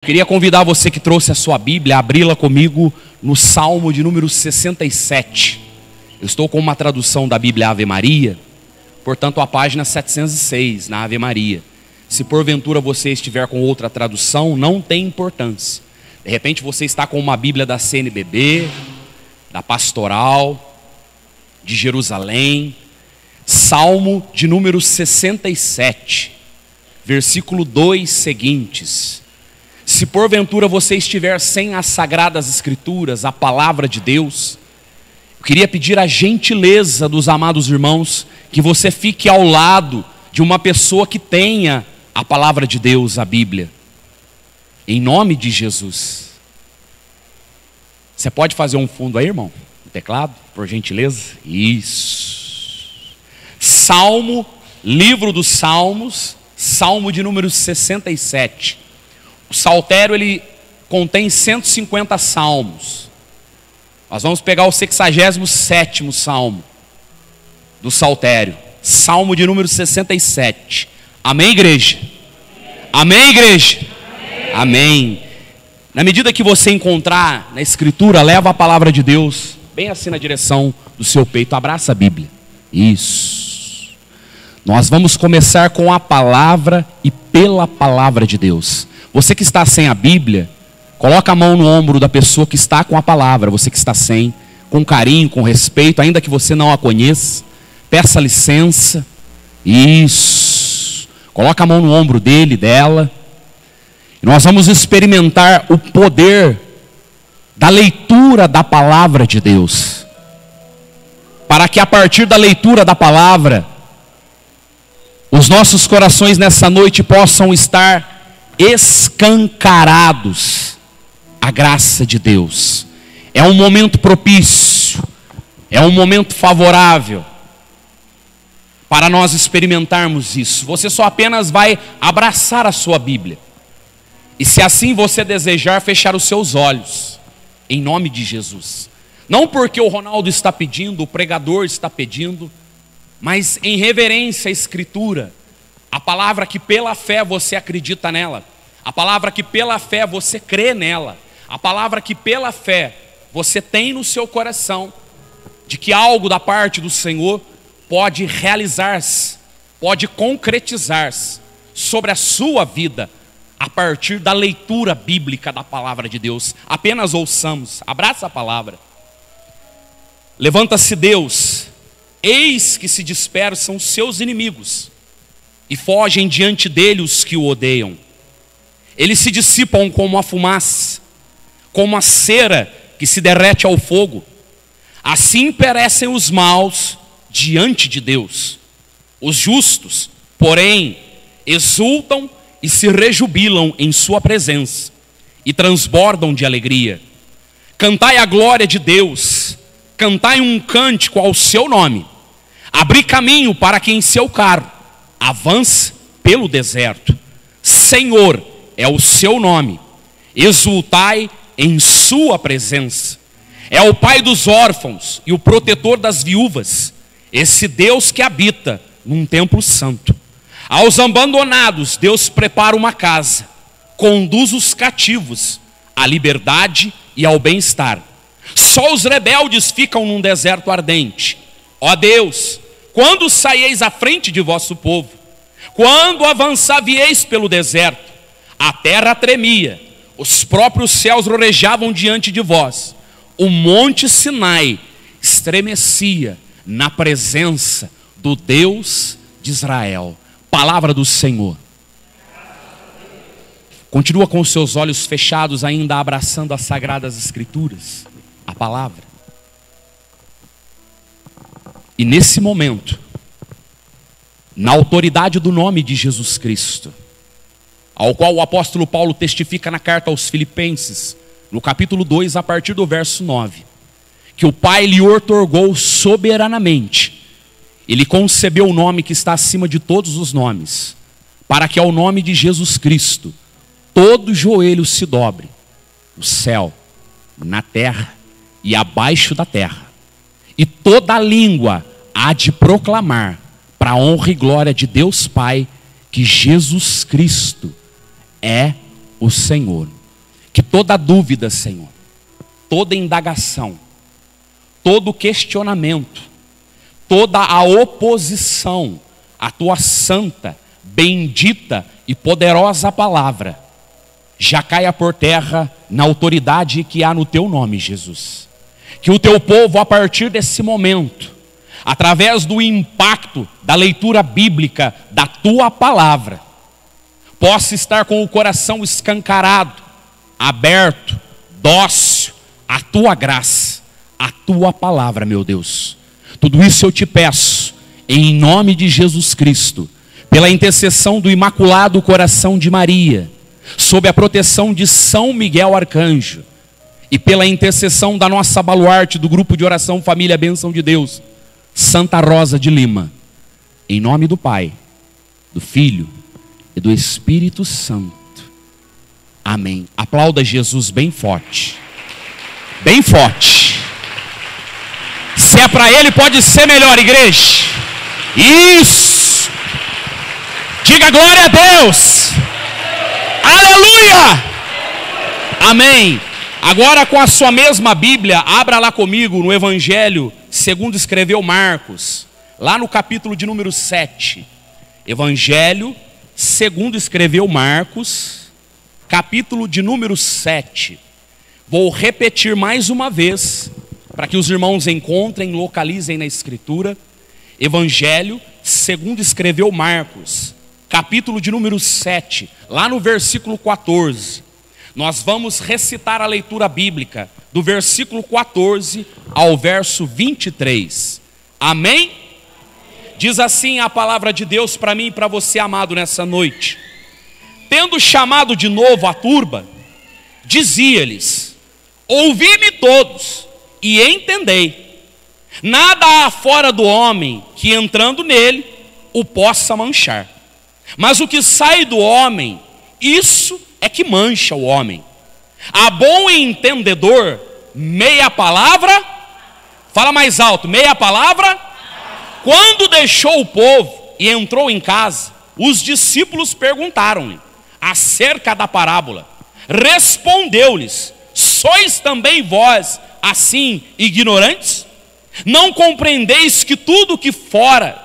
Queria convidar você que trouxe a sua Bíblia a abri-la comigo no Salmo de número 67. Eu estou com uma tradução da Bíblia Ave Maria, portanto a página 706 na Ave Maria. Se porventura você estiver com outra tradução, não tem importância. De repente você está com uma Bíblia da CNBB, da Pastoral, de Jerusalém. Salmo de número 67, versículo 2 seguintes. Se porventura você estiver sem as Sagradas Escrituras, a Palavra de Deus, eu queria pedir a gentileza dos amados irmãos que você fique ao lado de uma pessoa que tenha a Palavra de Deus, a Bíblia. Em nome de Jesus. Você pode fazer um fundo aí, irmão? No teclado, por gentileza? Isso. Salmo, livro dos Salmos, Salmo de número 67. O saltério, ele contém 150 salmos. Nós vamos pegar o 67º salmo do saltério. Salmo de número 67. Amém, igreja? Amém, igreja? Amém. Amém. Na medida que você encontrar na Escritura, leva a palavra de Deus bem assim na direção do seu peito. Abraça a Bíblia. Isso. Nós vamos começar com a palavra e pela palavra de Deus. Você que está sem a Bíblia, coloca a mão no ombro da pessoa que está com a palavra. Você que está sem, com carinho, com respeito, ainda que você não a conheça, peça licença. Isso. Coloca a mão no ombro dele, dela. E nós vamos experimentar o poder da leitura da palavra de Deus. Para que a partir da leitura da palavra, os nossos corações nessa noite possam estar escancarados à graça de Deus. É um momento propício, é um momento favorável para nós experimentarmos isso. Você só apenas vai abraçar a sua Bíblia. E se assim você desejar, fechar os seus olhos, em nome de Jesus. Não porque o Ronaldo está pedindo, o pregador está pedindo, mas em reverência à Escritura. A palavra que pela fé você acredita nela. A palavra que pela fé você crê nela. A palavra que pela fé você tem no seu coração. De que algo da parte do Senhor pode realizar-se, pode concretizar-se sobre a sua vida. A partir da leitura bíblica da palavra de Deus. Apenas ouçamos. Abraça a palavra. Levanta-se Deus. Eis que se dispersam os seus inimigos. E fogem diante dele os que o odeiam. Eles se dissipam como a fumaça, como a cera que se derrete ao fogo. Assim perecem os maus diante de Deus. Os justos, porém, exultam e se rejubilam em sua presença, e transbordam de alegria. Cantai a glória de Deus, cantai um cântico ao seu nome. Abri caminho para quem em seu carro avance pelo deserto. Senhor é o seu nome, exultai em sua presença. É o pai dos órfãos e o protetor das viúvas, esse Deus que habita num templo santo. Aos abandonados Deus prepara uma casa, conduz os cativos à liberdade e ao bem-estar. Só os rebeldes ficam num deserto ardente. Ó Deus, quando saieis à frente de vosso povo, quando avançavieis pelo deserto, a terra tremia, os próprios céus rorejavam diante de vós. O monte Sinai estremecia na presença do Deus de Israel. Palavra do Senhor. Continua com os seus olhos fechados, ainda abraçando as Sagradas Escrituras, a palavra. E nesse momento, na autoridade do nome de Jesus Cristo, ao qual o apóstolo Paulo testifica na carta aos Filipenses, no capítulo 2, a partir do verso 9, que o Pai lhe outorgou soberanamente, ele concebeu o nome que está acima de todos os nomes, para que ao nome de Jesus Cristo, todo joelho se dobre, no céu, na terra e abaixo da terra, e toda língua há de proclamar, para a honra e glória de Deus Pai, que Jesus Cristo é o Senhor. Que toda dúvida, Senhor, toda indagação, todo questionamento, toda a oposição à tua santa, bendita e poderosa palavra, já caia por terra na autoridade que há no teu nome, Jesus. Que o teu povo, a partir desse momento, através do impacto da leitura bíblica da tua palavra, possa estar com o coração escancarado, aberto, dócil, à tua graça, à tua palavra, meu Deus. Tudo isso eu te peço, em nome de Jesus Cristo, pela intercessão do Imaculado Coração de Maria, sob a proteção de São Miguel Arcanjo, e pela intercessão da nossa baluarte do grupo de oração Família Bênção de Deus, Santa Rosa de Lima, em nome do Pai, do Filho e do Espírito Santo. Amém. Aplauda Jesus bem forte. Bem forte. Se é para Ele, pode ser melhor, igreja. Isso. Diga glória a Deus. Aleluia. Amém. Agora, com a sua mesma Bíblia, abra lá comigo no Evangelho segundo escreveu Marcos, lá no capítulo de número 7. Evangelho segundo escreveu Marcos, capítulo de número 7. Vou repetir mais uma vez, para que os irmãos encontrem, localizem na Escritura. Evangelho segundo escreveu Marcos, capítulo de número 7, lá no versículo 14. Nós vamos recitar a leitura bíblica do versículo 14 ao verso 23. Amém? Diz assim a palavra de Deus para mim e para você, amado, nessa noite. Tendo chamado de novo a turba, dizia-lhes: ouvi-me todos e entendei. Nada há fora do homem que, entrando nele, o possa manchar. Mas o que sai do homem, isso é que mancha o homem. A bom entendedor, meia palavra, fala mais alto, meia palavra. Quando deixou o povo e entrou em casa, os discípulos perguntaram-lhe acerca da parábola. Respondeu-lhes: sois também vós assim ignorantes? Não compreendeis que tudo que fora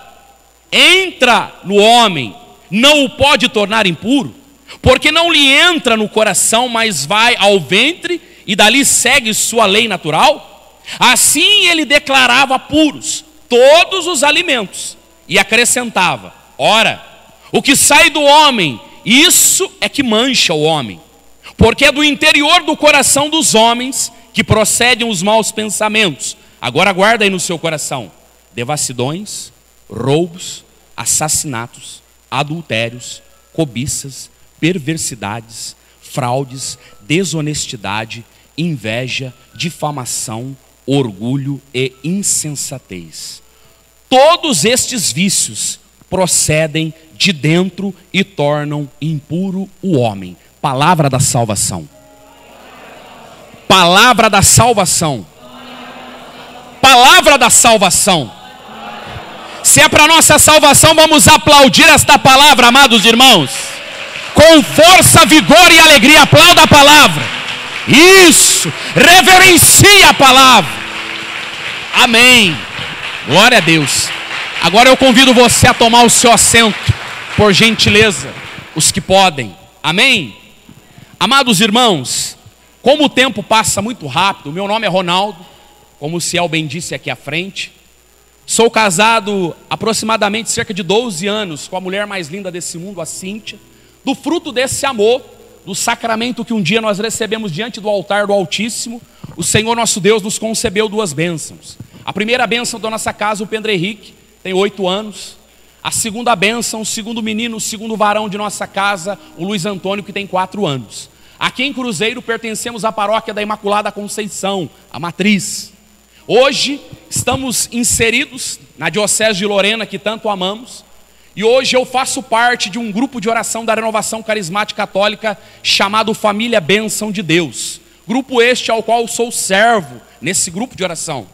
entra no homem não o pode tornar impuro? Porque não lhe entra no coração, mas vai ao ventre e dali segue sua lei natural? Assim ele declarava puros todos os alimentos e acrescentava: ora, o que sai do homem, isso é que mancha o homem. Porque é do interior do coração dos homens que procedem os maus pensamentos. Agora guarda aí no seu coração: devassidões, roubos, assassinatos, adultérios, cobiças, perversidades, fraudes, desonestidade, inveja, difamação, orgulho e insensatez. Todos estes vícios procedem de dentro e tornam impuro o homem. Palavra da salvação. Palavra da salvação. Palavra da salvação. Se é para nossa salvação, vamos aplaudir esta palavra, amados irmãos. Com força, vigor e alegria, aplauda a palavra. Isso, reverencie a palavra. Amém. Glória a Deus. Agora eu convido você a tomar o seu assento, por gentileza, os que podem. Amém? Amados irmãos, como o tempo passa muito rápido, meu nome é Ronaldo, como o Ciel bem disse aqui à frente. Sou casado aproximadamente cerca de 12 anos com a mulher mais linda desse mundo, a Cíntia. Do fruto desse amor, do sacramento que um dia nós recebemos diante do altar do Altíssimo, o Senhor nosso Deus nos concebeu duas bênçãos. A primeira bênção da nossa casa, o Pedro Henrique, tem 8 anos. A segunda bênção, o segundo menino, o segundo varão de nossa casa, o Luiz Antônio, que tem 4 anos. Aqui em Cruzeiro pertencemos à paróquia da Imaculada Conceição, a matriz. Hoje estamos inseridos na Diocese de Lorena, que tanto amamos. E hoje eu faço parte de um grupo de oração da Renovação Carismática Católica chamado Família Bênção de Deus. Grupo este ao qual sou servo nesse grupo de oração.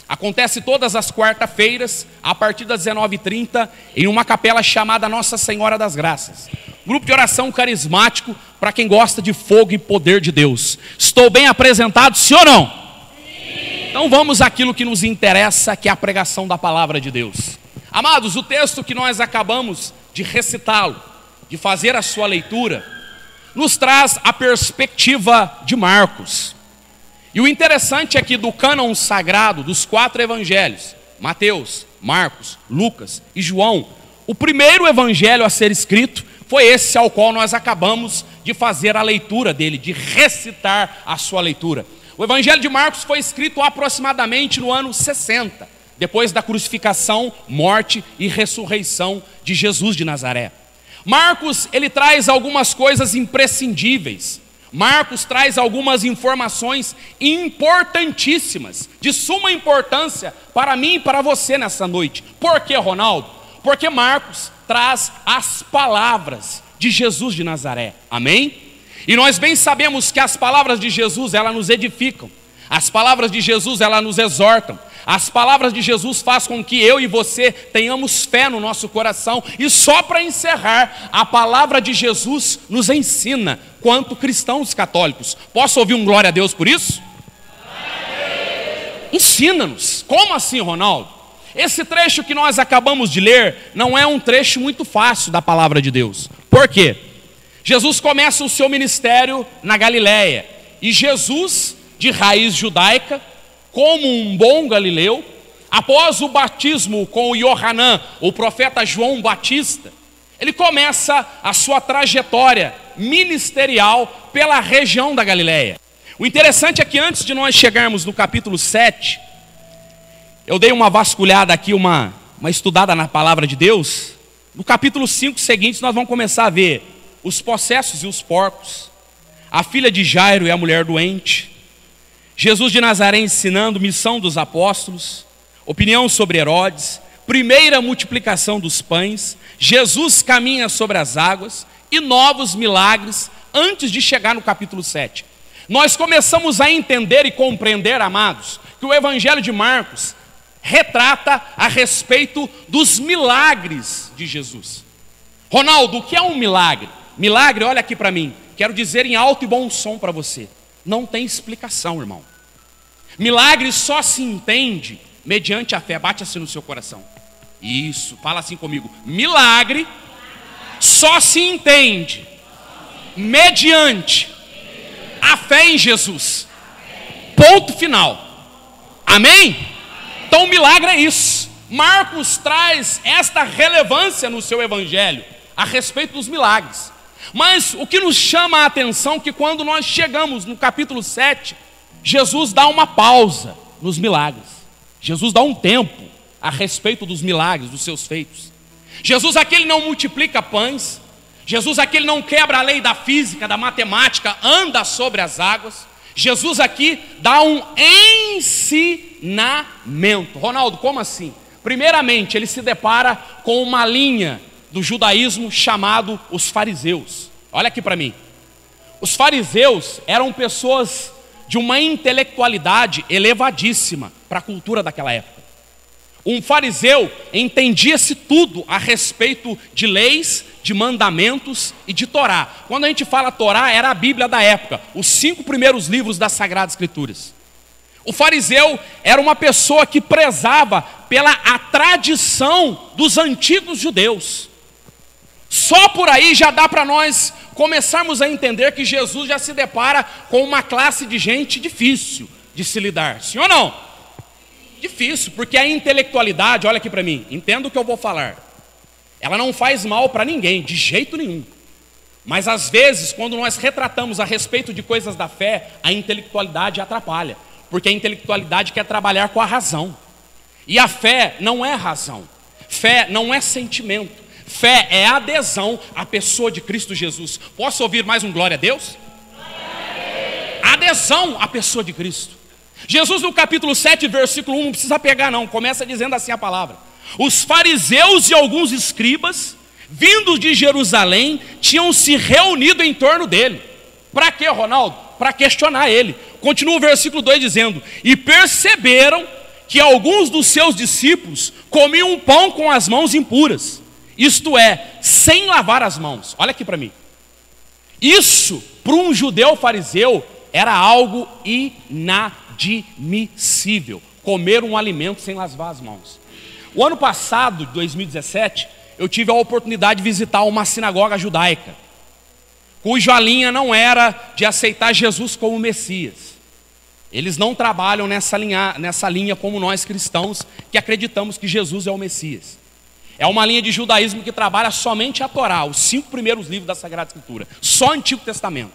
Acontece todas as quarta-feiras, a partir das 19h30, em uma capela chamada Nossa Senhora das Graças. grupo de oração carismático para quem gosta de fogo e poder de Deus. Estou bem apresentado, sim ou não? Sim. Então vamos àquilo que nos interessa, que é a pregação da palavra de Deus. Amados, o texto que nós acabamos de recitá-lo, de fazer a sua leitura, nos traz a perspectiva de Marcos. E o interessante é que do cânon sagrado dos 4 evangelhos, Mateus, Marcos, Lucas e João, o primeiro evangelho a ser escrito foi esse ao qual nós acabamos de fazer a leitura dele, de recitar a sua leitura. O evangelho de Marcos foi escrito aproximadamente no ano 60, depois da crucificação, morte e ressurreição de Jesus de Nazaré. Marcos, ele traz algumas coisas imprescindíveis. Marcos traz algumas informações importantíssimas, de suma importância para mim e para você nessa noite. Por que, Ronaldo? Porque Marcos traz as palavras de Jesus de Nazaré. Amém? E nós bem sabemos que as palavras de Jesus, elas nos edificam. As palavras de Jesus, elas nos exortam. As palavras de Jesus fazem com que eu e você tenhamos fé no nosso coração. E só para encerrar, a palavra de Jesus nos ensina quanto cristãos católicos. Posso ouvir um glória a Deus por isso? Ensina-nos. Como assim, Ronaldo? Esse trecho que nós acabamos de ler não é um trecho muito fácil da palavra de Deus. Por quê? Jesus começa o seu ministério na Galileia. E Jesus, de raiz judaica, como um bom galileu, após o batismo com o Yohanan, o profeta João Batista, ele começa a sua trajetória ministerial pela região da Galileia. O interessante é que antes de nós chegarmos no capítulo 7, eu dei uma vasculhada aqui, uma estudada na palavra de Deus. No capítulo 5 seguinte nós vamos começar a ver os possessos e os porcos, a filha de Jairo e a mulher doente, Jesus de Nazaré ensinando, missão dos apóstolos, opinião sobre Herodes, primeira multiplicação dos pães, Jesus caminha sobre as águas e novos milagres antes de chegar no capítulo 7. Nós começamos a entender e compreender, amados, que o evangelho de Marcos retrata a respeito dos milagres de Jesus. Ronaldo, o que é um milagre? Milagre, olha aqui para mim, quero dizer em alto e bom som para você. Não tem explicação, irmão. Milagre só se entende mediante a fé. Bate assim no seu coração. Isso, fala assim comigo. Milagre só se entende mediante a fé em Jesus. Ponto final. Amém? Então o milagre é isso. Marcos traz esta relevância no seu evangelho a respeito dos milagres. Mas o que nos chama a atenção é que quando nós chegamos no capítulo 7, Jesus dá uma pausa nos milagres. Jesus dá um tempo a respeito dos milagres, dos seus feitos. Jesus aqui ele não multiplica pães. Jesus aqui ele não quebra a lei da física, da matemática, anda sobre as águas. Jesus aqui dá um ensinamento. Ronaldo, como assim? Primeiramente, ele se depara com uma linha do judaísmo chamado os fariseus. Olha aqui para mim. Os fariseus eram pessoas de uma intelectualidade elevadíssima para a cultura daquela época. Um fariseu entendia-se tudo a respeito de leis, de mandamentos e de Torá. Quando a gente fala Torá, era a Bíblia da época, os 5 primeiros livros das Sagradas Escrituras. O fariseu era uma pessoa que prezava pela a tradição dos antigos judeus. Só por aí já dá para nós começarmos a entender que Jesus já se depara com uma classe de gente difícil de se lidar. Sim ou não? Difícil, porque a intelectualidade, olha aqui para mim, entenda o que eu vou falar. Ela não faz mal para ninguém, de jeito nenhum. Mas às vezes, quando nós retratamos a respeito de coisas da fé, a intelectualidade atrapalha. Porque a intelectualidade quer trabalhar com a razão. E a fé não é razão. Fé não é sentimento. Fé é adesão à pessoa de Cristo Jesus. Posso ouvir mais um glória a Deus? Adesão à pessoa de Cristo. Jesus no capítulo 7, versículo 1, não precisa pegar não, começa dizendo assim a palavra. Os fariseus e alguns escribas, vindos de Jerusalém, tinham se reunido em torno dele. Para quê, Ronaldo? Para questionar ele. Continua o versículo 2 dizendo: e perceberam que alguns dos seus discípulos comiam pão com as mãos impuras. isto é, sem lavar as mãos. Olha aqui para mim. Isso, para um judeu fariseu, era algo inadmissível. Comer um alimento sem lavar as mãos. O ano passado, 2017, eu tive a oportunidade de visitar uma sinagoga judaica, cuja linha não era de aceitar Jesus como Messias. Eles não trabalham nessa linha como nós cristãos, que acreditamos que Jesus é o Messias. É uma linha de judaísmo que trabalha somente a Torá, os 5 primeiros livros da Sagrada Escritura, só Antigo Testamento.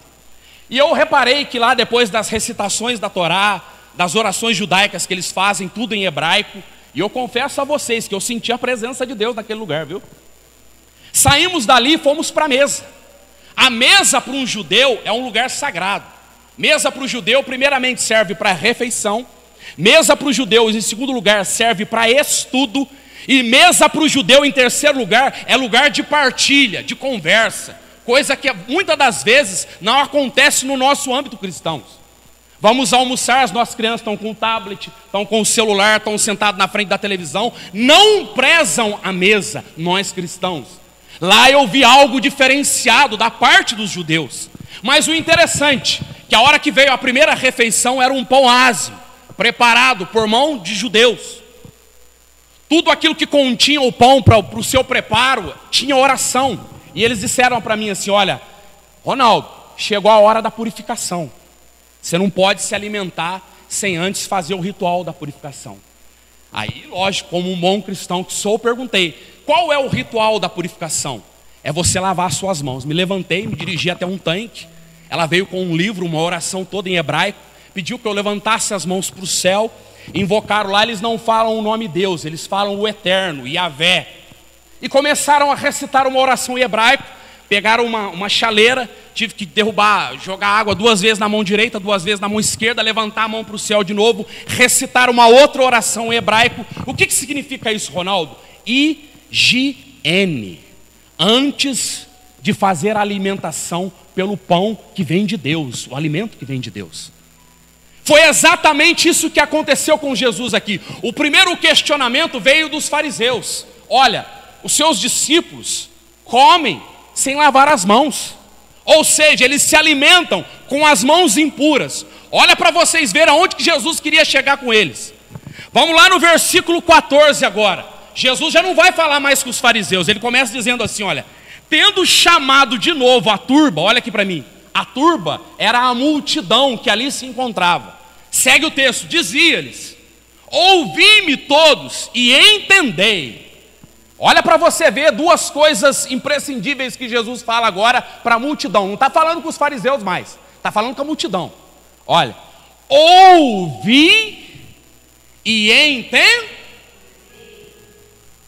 E eu reparei que lá, depois das recitações da Torá, das orações judaicas que eles fazem, tudo em hebraico, e eu confesso a vocês que eu senti a presença de Deus naquele lugar, viu? Saímos dali e fomos para a mesa. A mesa para um judeu é um lugar sagrado. Mesa para o judeu, primeiramente, serve para refeição. Mesa para os judeus, em segundo lugar, serve para estudo. E mesa para o judeu, em terceiro lugar, é lugar de partilha, de conversa. Coisa que muitas das vezes não acontece no nosso âmbito cristão. Vamos almoçar, as nossas crianças estão com o tablet, estão com o celular, estão sentados na frente da televisão. Não prezam a mesa, nós cristãos. Lá eu vi algo diferenciado da parte dos judeus. Mas o interessante, que a hora que veio a primeira refeição era um pão ázimo, preparado por mão de judeus. Tudo aquilo que continha o pão para o seu preparo, tinha oração. E eles disseram para mim assim, olha, Ronaldo, chegou a hora da purificação. Você não pode se alimentar sem antes fazer o ritual da purificação. Aí, lógico, como um bom cristão que sou, perguntei, qual é o ritual da purificação? É você lavar as suas mãos. Me levantei, me dirigi até um tanque. Ela veio com um livro, uma oração toda em hebraico. Pediu que eu levantasse as mãos para o céu. Invocaram lá, eles não falam o nome de Deus, eles falam o Eterno, Yahvé. E começaram a recitar uma oração em hebraico. Pegaram uma chaleira, tive que derrubar, jogar água 2 vezes na mão direita, 2 vezes na mão esquerda, levantar a mão para o céu de novo, recitar uma outra oração em hebraico. O que significa isso, Ronaldo? Higiene. Antes de fazer a alimentação pelo pão que vem de Deus, o alimento que vem de Deus. Foi exatamente isso que aconteceu com Jesus aqui. O primeiro questionamento veio dos fariseus. Olha, os seus discípulos comem sem lavar as mãos. Ou seja, eles se alimentam com as mãos impuras. Olha para vocês verem aonde que Jesus queria chegar com eles. Vamos lá no versículo 14 agora. Jesus já não vai falar mais com os fariseus. Ele começa dizendo assim, olha, tendo chamado de novo a turba, olha aqui para mim. A turba era a multidão que ali se encontrava. Segue o texto, dizia-lhes, ouvi-me todos e entendei. Olha para você ver 2 coisas imprescindíveis que Jesus fala agora para a multidão. Não está falando com os fariseus mais, está falando com a multidão. Olha, ouvi e entende.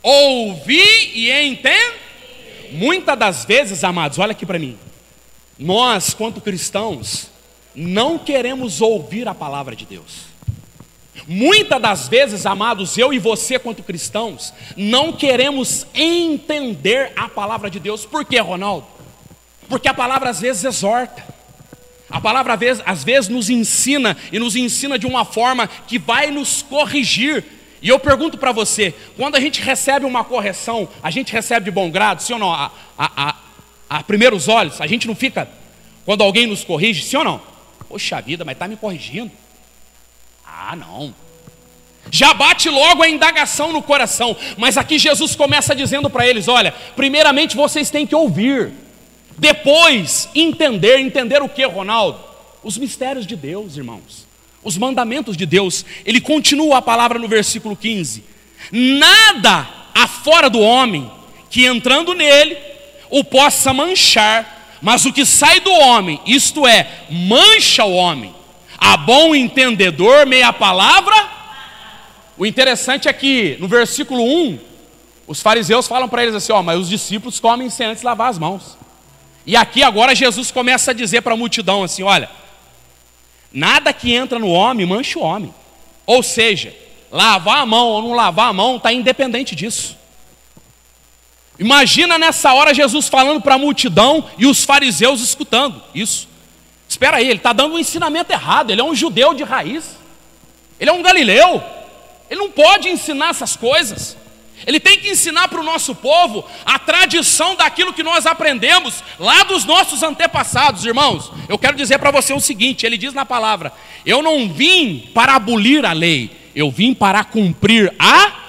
Ouvi e entende. Muitas das vezes, amados, olha aqui para mim. Nós, quanto cristãos, não queremos ouvir a palavra de Deus. Muitas das vezes, amados, eu e você, quanto cristãos, não queremos entender a palavra de Deus. Por quê, Ronaldo? Porque a palavra às vezes exorta. A palavra às vezes nos ensina, e nos ensina de uma forma que vai nos corrigir. E eu pergunto para você, quando a gente recebe uma correção, a gente recebe de bom grado, sim ou não? A primeiros olhos, a gente não fica, quando alguém nos corrige, sim ou não? Poxa vida, mas está me corrigindo? Ah, não. Já bate logo a indagação no coração. Mas aqui Jesus começa dizendo para eles, olha, primeiramente vocês têm que ouvir. Depois entender. Entender o que, Ronaldo? Os mistérios de Deus, irmãos. Os mandamentos de Deus. Ele continua a palavra no versículo 15. Nada afora do homem que entrando nele o possa manchar, mas o que sai do homem, isto é, mancha o homem. A bom entendedor, meia palavra. O interessante é que no versículo 1, os fariseus falam para eles assim, ó, mas os discípulos comem sem antes lavar as mãos. E aqui agora Jesus começa a dizer para a multidão assim, olha, nada que entra no homem mancha o homem. Ou seja, lavar a mão ou não lavar a mão está independente disso. Imagina nessa hora Jesus falando para a multidão e os fariseus escutando isso. Espera aí, ele está dando um ensinamento errado. Ele é um judeu de raiz. Ele é um galileu. Ele não pode ensinar essas coisas. Ele tem que ensinar para o nosso povo a tradição daquilo que nós aprendemos lá dos nossos antepassados, irmãos. Eu quero dizer para você o seguinte, ele diz na palavra: eu não vim para abolir a lei, eu vim para cumprir a...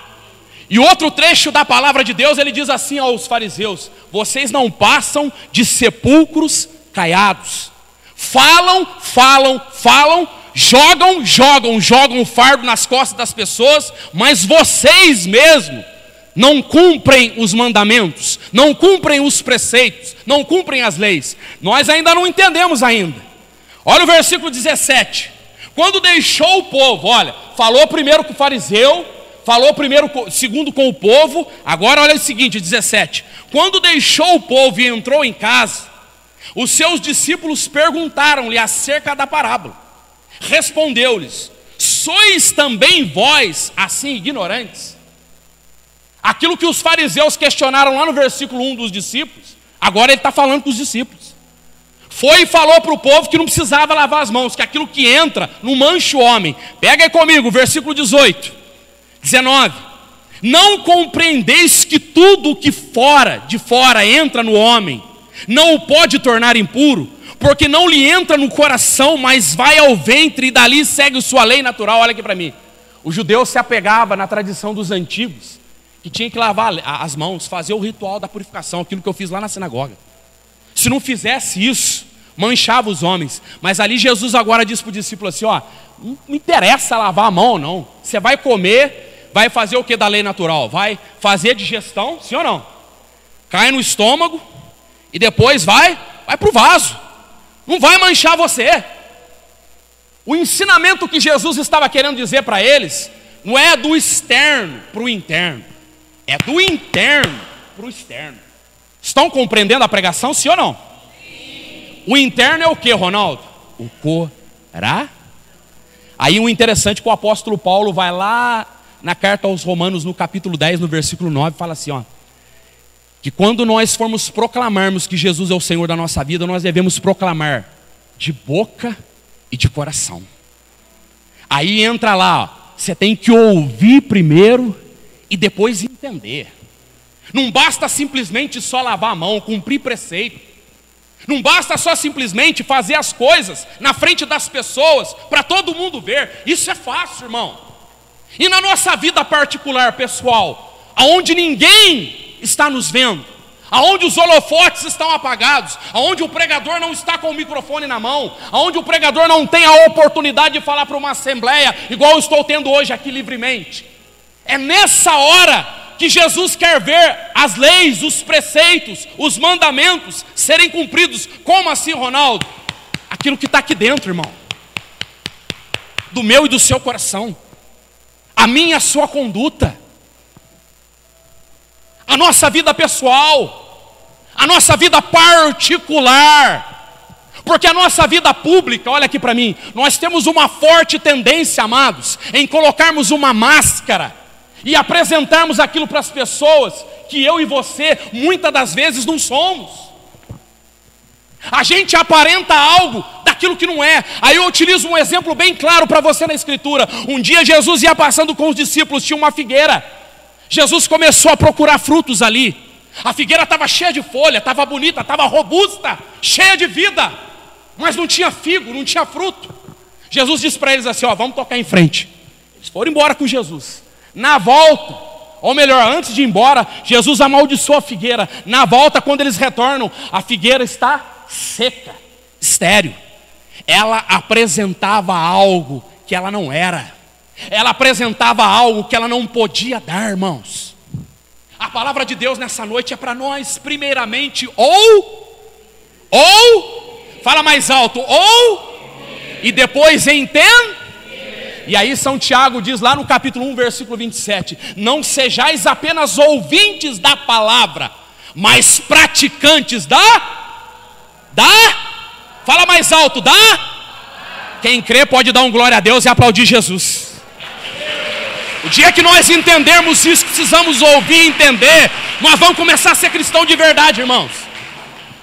E outro trecho da palavra de Deus, ele diz assim aos fariseus: vocês não passam de sepulcros caiados. Falam, jogam fardo nas costas das pessoas, mas vocês mesmos não cumprem os mandamentos, não cumprem os preceitos, não cumprem as leis. Nós ainda não entendemos ainda. Olha o versículo 17. Quando deixou o povo, olha, falou primeiro com o fariseu, falou segundo com o povo. Agora olha o seguinte, 17. Quando deixou o povo e entrou em casa, os seus discípulos perguntaram-lhe acerca da parábola. Respondeu-lhes: sois também vós assim ignorantes? Aquilo que os fariseus questionaram lá no versículo 1 dos discípulos, agora ele está falando com os discípulos. Foi e falou para o povo que não precisava lavar as mãos, que aquilo que entra não mancha o homem. Pega aí comigo, versículo 18, 19. Não compreendeis que tudo que de fora entra no homem, não o pode tornar impuro, porque não lhe entra no coração, mas vai ao ventre e dali segue sua lei natural. Olha aqui para mim. O judeu se apegava na tradição dos antigos, que tinha que lavar as mãos, fazer o ritual da purificação, aquilo que eu fiz lá na sinagoga. Se não fizesse isso, manchava os homens. Mas ali Jesus agora diz para o discípulo assim, ó, não interessa lavar a mão ou não. Você vai comer, vai fazer o que da lei natural? Vai fazer digestão, sim ou não? Cai no estômago e depois vai para o vaso. Não vai manchar você. O ensinamento que Jesus estava querendo dizer para eles não é do externo para o interno, é do interno para o externo. Estão compreendendo a pregação, sim ou não? Sim. O interno é o que, Ronaldo? O coração. Aí o interessante é que o apóstolo Paulo vai lá na carta aos Romanos, no capítulo 10, no versículo 9, fala assim, ó, que quando nós formos proclamarmos que Jesus é o Senhor da nossa vida, nós devemos proclamar de boca e de coração. Aí entra lá, ó, você tem que ouvir primeiro e depois entender. Não basta simplesmente só lavar a mão, cumprir preceito. Não basta só simplesmente fazer as coisas na frente das pessoas para todo mundo ver. Isso é fácil, irmão. E na nossa vida particular, pessoal, aonde ninguém está nos vendo, aonde os holofotes estão apagados, aonde o pregador não está com o microfone na mão, aonde o pregador não tem a oportunidade de falar para uma assembleia, igual eu estou tendo hoje aqui livremente. É nessa hora que Jesus quer ver as leis, os preceitos, os mandamentos serem cumpridos. Como assim, Ronaldo? Aquilo que está aqui dentro, irmão, do meu e do seu coração, a minha e a sua conduta, a nossa vida pessoal, a nossa vida particular, porque a nossa vida pública, olha aqui para mim, nós temos uma forte tendência, amados, em colocarmos uma máscara e apresentarmos aquilo para as pessoas que eu e você, muitas das vezes, não somos. A gente aparenta algo daquilo que não é. Aí eu utilizo um exemplo bem claro para você na Escritura. Um dia Jesus ia passando com os discípulos, tinha uma figueira. Jesus começou a procurar frutos ali. A figueira estava cheia de folha, estava bonita, estava robusta, cheia de vida, mas não tinha figo, não tinha fruto. Jesus disse para eles assim, ó, vamos tocar em frente. Eles foram embora com Jesus. Na volta, ou melhor, antes de ir embora, Jesus amaldiçoou a figueira. Na volta, quando eles retornam, a figueira está seca, estéril. Ela apresentava algo que ela não era. Ela apresentava algo que ela não podia dar, irmãos. A palavra de Deus nessa noite é para nós, primeiramente, fala mais alto, e depois entenda. E aí São Tiago diz lá no capítulo 1, versículo 27, não sejais apenas ouvintes da palavra, mas praticantes fala mais alto, quem crê pode dar um glória a Deus e aplaudir Jesus. O dia que nós entendermos isso, precisamos ouvir e entender, nós vamos começar a ser cristão de verdade, irmãos.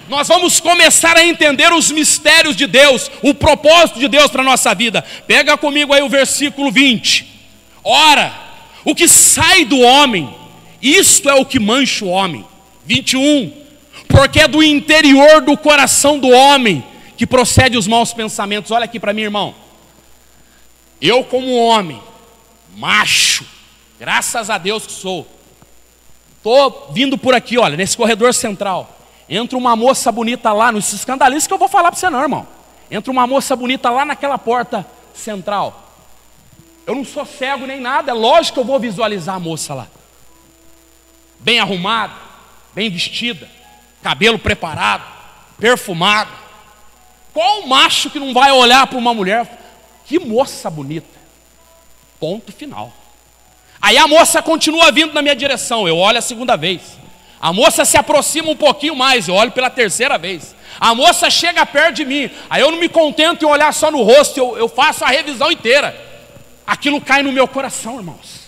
Nós vamos começar a entender os mistérios de Deus, o propósito de Deus para a nossa vida. Pega comigo aí o versículo 20. Ora, o que sai do homem, Isto é o que mancha o homem. 21. Porque é do interior do coração do homem que procede os maus pensamentos. Olha aqui para mim, irmão. Eu como homem, macho, graças a Deus que sou, estou vindo por aqui, olha, nesse corredor central. Entra uma moça bonita lá, não se escandalize que eu vou falar para você não, irmão. Entra uma moça bonita lá naquela porta central. Eu não sou cego nem nada, é lógico que eu vou visualizar a moça lá. Bem arrumada, bem vestida, cabelo preparado, perfumado. Qual macho que não vai olhar para uma mulher? Que moça bonita. Ponto final. Aí a moça continua vindo na minha direção, eu olho a segunda vez. A moça se aproxima um pouquinho mais, eu olho pela terceira vez. A moça chega perto de mim, aí eu não me contento em olhar só no rosto, eu faço a revisão inteira. Aquilo cai no meu coração, irmãos.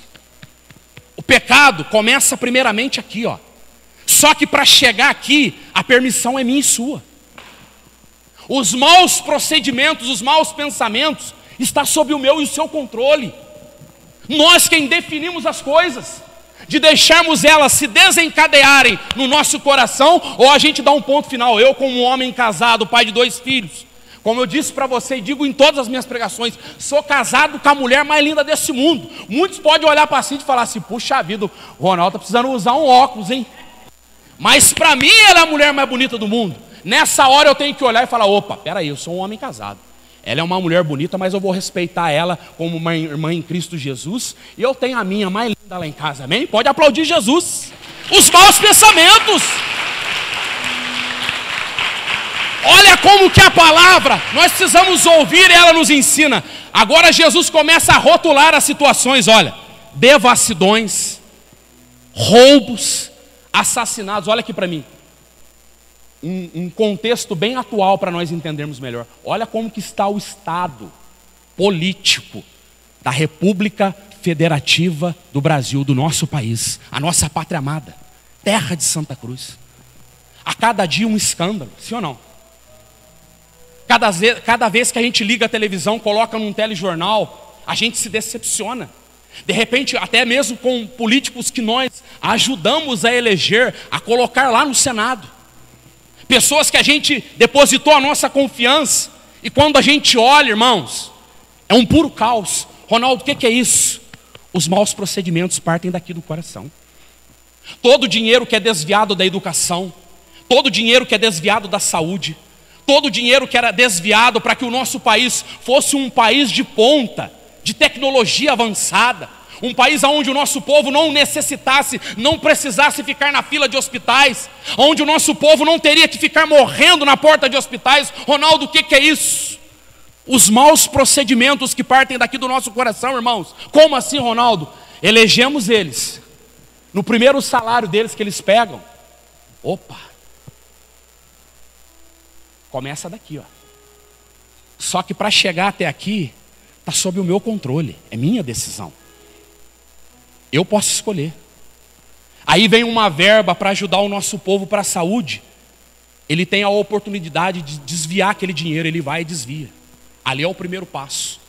O pecado começa primeiramente aqui, ó. Só que para chegar aqui, a permissão é minha e sua. Os maus procedimentos, os maus pensamentos, está sob o meu e o seu controle. Nós quem definimos as coisas, de deixarmos elas se desencadearem no nosso coração, ou a gente dá um ponto final. Eu como um homem casado, pai de 2 filhos, como eu disse para você e digo em todas as minhas pregações, sou casado com a mulher mais linda desse mundo. Muitos podem olhar para si e falar assim, puxa vida, o Ronaldo está precisando usar um óculos, hein? Mas para mim ela é a mulher mais bonita do mundo. Nessa hora eu tenho que olhar e falar, opa, peraí, eu sou um homem casado. Ela é uma mulher bonita, mas eu vou respeitar ela como uma irmã em Cristo Jesus. E eu tenho a minha mais linda lá em casa, amém? Pode aplaudir Jesus. Os maus pensamentos. Olha como que a palavra, nós precisamos ouvir, ela nos ensina. Agora Jesus começa a rotular as situações, olha. Devassidões, roubos, assassinatos. Olha aqui para mim. Um contexto bem atual para nós entendermos melhor. Olha como que está o estado político da República Federativa do Brasil, do nosso país, a nossa pátria amada, terra de Santa Cruz. A cada dia um escândalo, sim ou não? Cada vez que a gente liga a televisão, coloca num telejornal, a gente se decepciona. De repente, até mesmo com políticos que nós ajudamos a eleger, a colocar lá no Senado. Pessoas que a gente depositou a nossa confiança, e quando a gente olha, irmãos, é um puro caos. Ronaldo, o que é isso? Os maus procedimentos partem daqui do coração. Todo dinheiro que é desviado da educação, todo dinheiro que é desviado da saúde, todo dinheiro que era desviado para que o nosso país fosse um país de ponta, de tecnologia avançada, um país onde o nosso povo não necessitasse, não precisasse ficar na fila de hospitais, onde o nosso povo não teria que ficar morrendo na porta de hospitais. Ronaldo, o que é isso? Os maus procedimentos que partem daqui do nosso coração, irmãos. Como assim, Ronaldo? Elegemos eles, no primeiro salário deles que eles pegam, opa, começa daqui, ó. Só que para chegar até aqui, está sob o meu controle, é minha decisão. Eu posso escolher. Aí vem uma verba para ajudar o nosso povo para a saúde. Ele tem a oportunidade de desviar aquele dinheiro, ele vai e desvia. Ali é o primeiro passo.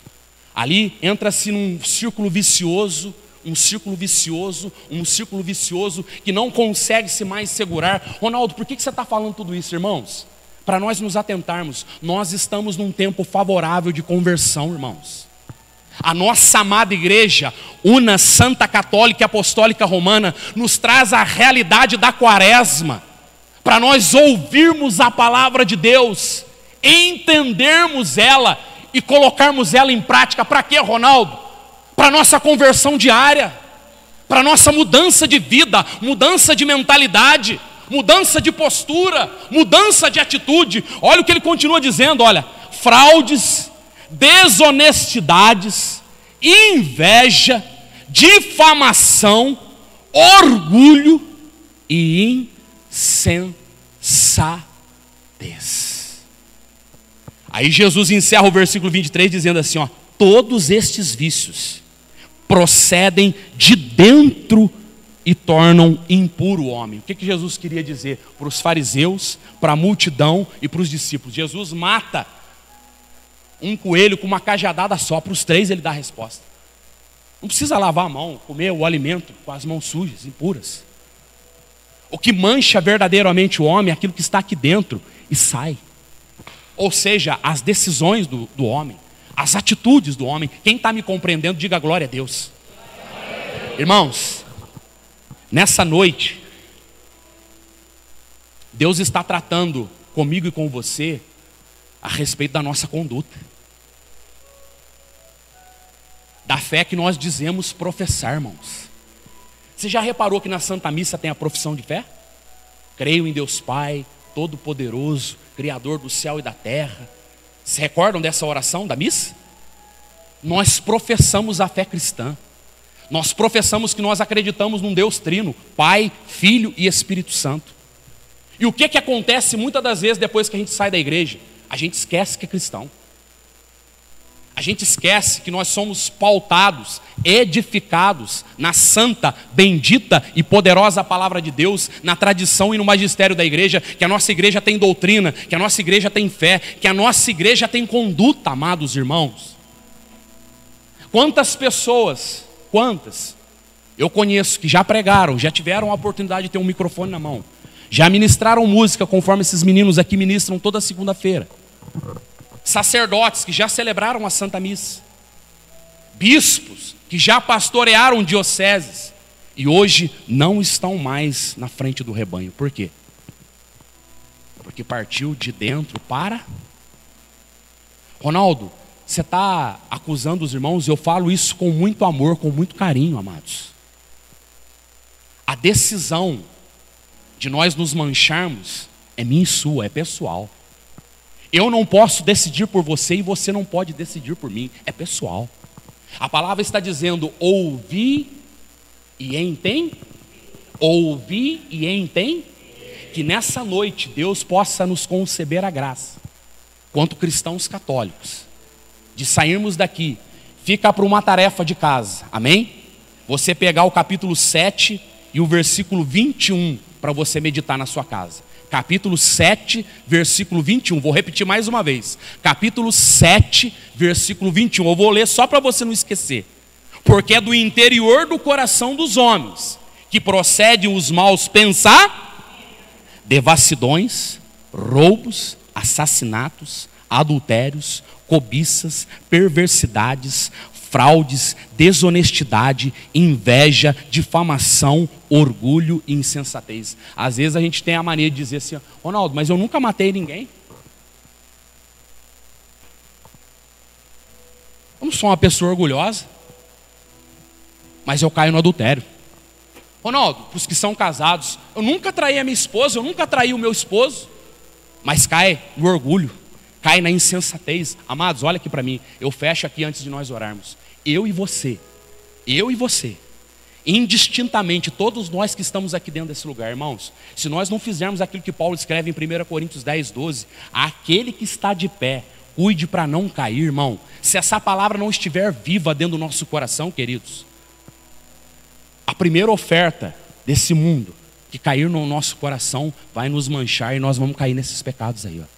Ali entra-se num círculo vicioso, um círculo vicioso, um círculo vicioso que não consegue se mais segurar. Ronaldo, por que você está falando tudo isso, irmãos? Para nós nos atentarmos, nós estamos num tempo favorável de conversão, irmãos. A nossa amada igreja, una Santa Católica e Apostólica Romana, nos traz a realidade da quaresma, para nós ouvirmos a palavra de Deus, entendermos ela e colocarmos ela em prática. Para quê, Ronaldo? Para nossa conversão diária, para nossa mudança de vida, mudança de mentalidade, mudança de postura, mudança de atitude. Olha o que ele continua dizendo, olha, fraudes, desonestidades, inveja, difamação, orgulho e insensatez. Aí Jesus encerra o versículo 23 dizendo assim, ó, todos estes vícios procedem de dentro e tornam impuro o homem. O que Jesus queria dizer para os fariseus, para a multidão e para os discípulos? Jesus mata um coelho com uma cajadada só, para os três ele dá a resposta. Não precisa lavar a mão, comer o alimento com as mãos sujas, impuras. O que mancha verdadeiramente o homem é aquilo que está aqui dentro e sai. Ou seja, as decisões do homem, as atitudes do homem. Quem está me compreendendo, diga glória a Deus. Irmãos, nessa noite, Deus está tratando comigo e com você a respeito da nossa conduta, da fé que nós dizemos professar, irmãos. Você já reparou que na Santa Missa tem a profissão de fé? Creio em Deus Pai, Todo-Poderoso, Criador do céu e da terra. Se recordam dessa oração da missa? Nós professamos a fé cristã. Nós professamos que nós acreditamos num Deus trino, Pai, Filho e Espírito Santo. E o que acontece muitas das vezes depois que a gente sai da igreja? A gente esquece que é cristão. A gente esquece que nós somos pautados, edificados na santa, bendita e poderosa palavra de Deus, na tradição e no magistério da igreja, que a nossa igreja tem doutrina, que a nossa igreja tem fé, que a nossa igreja tem conduta, amados irmãos. Quantas pessoas, eu conheço que já pregaram, já tiveram a oportunidade de ter um microfone na mão, já ministraram música conforme esses meninos aqui ministram toda segunda-feira. Sacerdotes que já celebraram a Santa Missa, bispos que já pastorearam dioceses e hoje não estão mais na frente do rebanho. Por quê? Porque partiu de dentro para... Ronaldo, você está acusando os irmãos? Eu falo isso com muito amor, com muito carinho, amados. A decisão de nós nos mancharmos é minha e sua, é pessoal. Eu não posso decidir por você e você não pode decidir por mim. É pessoal. A palavra está dizendo: ouvi e entende. Ouvi e entende. Que nessa noite Deus possa nos conceder a graça, quanto cristãos católicos, de sairmos daqui. Fica para uma tarefa de casa. Amém? Você pegar o capítulo 7 e o versículo 21 para você meditar na sua casa. Capítulo 7, versículo 21. Vou repetir mais uma vez. Capítulo 7, versículo 21. Eu vou ler só para você não esquecer. Porque é do interior do coração dos homens que procedem os maus pensar, devassidões, roubos, assassinatos, adultérios, cobiças, perversidades, fraudes, desonestidade, inveja, difamação, orgulho e insensatez. Às vezes a gente tem a mania de dizer assim: Ronaldo, mas eu nunca matei ninguém. Eu não sou uma pessoa orgulhosa, mas eu caio no adultério. Ronaldo, para os que são casados, eu nunca traí a minha esposa, eu nunca traí o meu esposo, mas cai no orgulho, cai na insensatez. Amados, olha aqui para mim, eu fecho aqui antes de nós orarmos. Eu e você, indistintamente, todos nós que estamos aqui dentro desse lugar, irmãos, se nós não fizermos aquilo que Paulo escreve em 1 Coríntios 10, 12, aquele que está de pé, cuide para não cair, irmão. Se essa palavra não estiver viva dentro do nosso coração, queridos, a primeira oferta desse mundo que cair no nosso coração vai nos manchar e nós vamos cair nesses pecados aí, ó.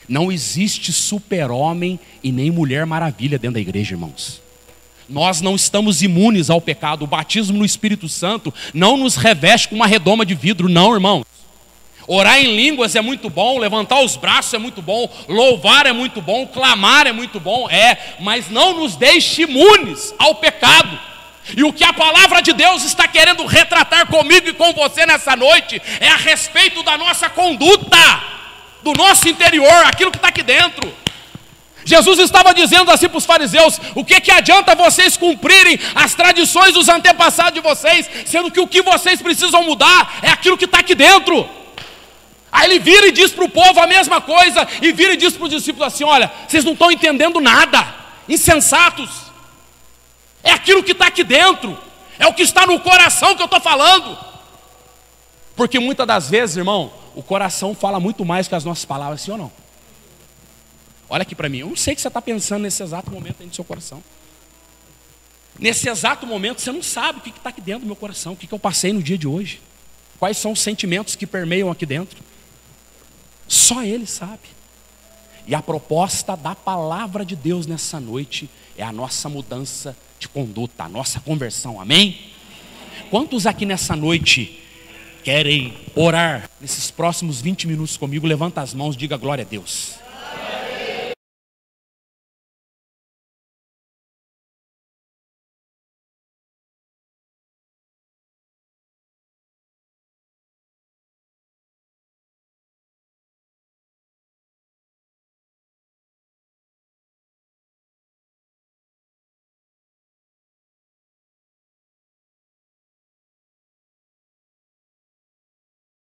Não existe super-homem e nem mulher maravilha dentro da igreja, irmãos. Nós não estamos imunes ao pecado. O batismo no Espírito Santo não nos reveste com uma redoma de vidro, não, irmãos. Orar em línguas é muito bom, levantar os braços é muito bom, louvar é muito bom, clamar é muito bom, mas não nos deixe imunes ao pecado. E o que a palavra de Deus está querendo retratar comigo e com você nessa noite é a respeito da nossa conduta, do nosso interior, aquilo que está aqui dentro. Jesus estava dizendo assim para os fariseus: o que adianta vocês cumprirem as tradições dos antepassados de vocês, sendo que o que vocês precisam mudar é aquilo que está aqui dentro. Aí ele vira e diz para o povo a mesma coisa, e vira e diz para os discípulos assim: olha, vocês não estão entendendo nada, insensatos. É aquilo que está aqui dentro, é o que está no coração que eu estou falando. Porque muitas das vezes, irmão, o coração fala muito mais que as nossas palavras, sim ou não? Olha aqui para mim, eu não sei o que você está pensando nesse exato momento aí no seu coração. Nesse exato momento você não sabe o que está aqui dentro do meu coração, o que eu passei no dia de hoje. Quais são os sentimentos que permeiam aqui dentro. Só Ele sabe. E a proposta da palavra de Deus nessa noite é a nossa mudança de conduta, a nossa conversão, amém? Quantos aqui nessa noite querem orar nesses próximos 20 minutos comigo? Levanta as mãos, diga glória a Deus.